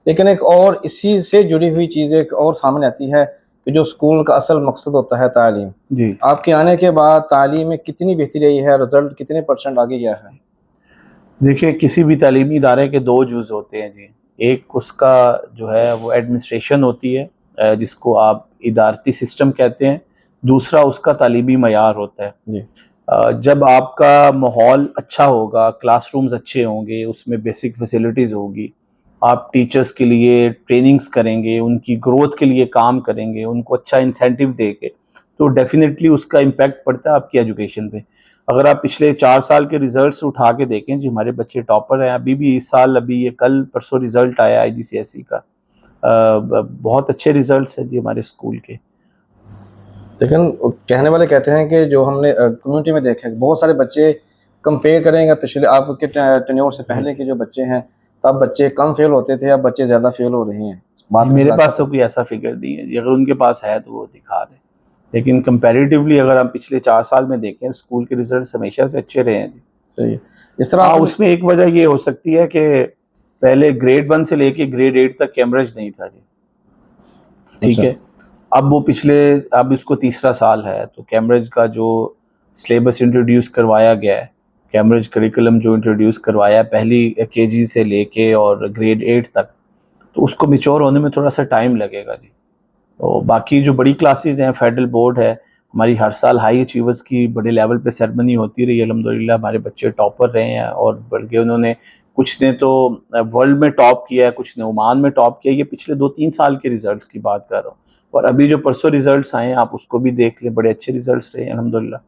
लेकिन एक और इसी से जुड़ी हुई चीज़ एक और सामने आती है कि जो स्कूल का असल मकसद होता है तालीम। जी। आपके आने के बाद तालीम में कितनी बेहतरी आई है? रिज़ल्ट कितने % आगे गया है? देखिए, किसी भी तालीमी इदारे के 2 जुज़ होते हैं जी। एक उसका जो है वो एडमिनिस्ट्रेशन होती है, जिसको आप इदारती सिस्टम कहते हैं। दूसरा उसका तालीमी मयार होता है। जी। जब आपका माहौल अच्छा होगा, क्लासरूम्स अच्छे होंगे, उसमें बेसिक फैसिलिटीज़ होगी, आप टीचर्स के लिए ट्रेनिंग्स करेंगे, उनकी ग्रोथ के लिए काम करेंगे, उनको अच्छा इंसेंटिव देके, तो डेफ़िनेटली उसका इम्पैक्ट पड़ता है आपकी एजुकेशन पे। अगर आप पिछले 4 साल के रिज़ल्ट्स उठा के देखें जी, हमारे बच्चे टॉपर हैं, अभी भी इस साल अभी ये कल परसों रिज़ल्ट आया आईजीसीएसई का। बहुत अच्छे रिज़ल्ट्स हैं जी हमारे स्कूल के। लेकिन कहने वाले कहते हैं कि जो हमने कम्युनिटी में देखा है, बहुत सारे बच्चे कंपेयर करेंगे पिछले आपके टेन्योर से जी। पहले के जो बच्चे हैं, तब बच्चे कम फेल होते थे, अब बच्चे ज़्यादा फेल हो रहे हैं। जी, बात में मेरे पास सदाकत तो है। कोई ऐसा फ़िगर नहीं है जी, अगर उनके पास है तो वो दिखा दें। लेकिन कंपैरेटिवली अगर हम पिछले 4 साल में देखें, स्कूल के रिज़ल्ट्स हमेशा से अच्छे रहे हैं जी। सही है। जिस तरह हाँ, आपने उसमें एक वजह ये हो सकती है कि पहले ग्रेड 1 से लेके ग्रेड 8 तक कैम्ब्रिज नहीं था जी, ठीक अच्छा। है? अब इसको तीसरा साल है, तो कैम्ब्रिज का जो सिलेबस इंट्रोड्यूस करवाया गया है, कैम्ब्रिज करिकुलम जो इंट्रोड्यूस करवाया है पहली केजी से लेके और ग्रेड 8 तक, तो उसको मैच्योर होने में थोड़ा-सा टाइम लगेगा जी। तो बाकी जो बड़ी क्लासेस हैं, फेडरल बोर्ड है, हमारी हर साल हाई अचीवर्स की बड़े लेवल पे सेरेमनी होती रही है, अल्हम्दुलिल्लाह हमारे बच्चे टॉपर रहे हैं और बल्कि उन्होंने कुछ ने तो वर्ल्ड में टॉप किया है, कुछ ने ओमान में टॉप किया है। ये पिछले 2-3 साल के रिज़ल्ट्स की बात कर रहा हूँ और अभी जो परसों रिज़ल्ट्स आए हैं, आप उसको भी देख लें, बड़े अच्छे रिज़ल्ट्स रहे हैं अल्हम्दुलिल्लाह।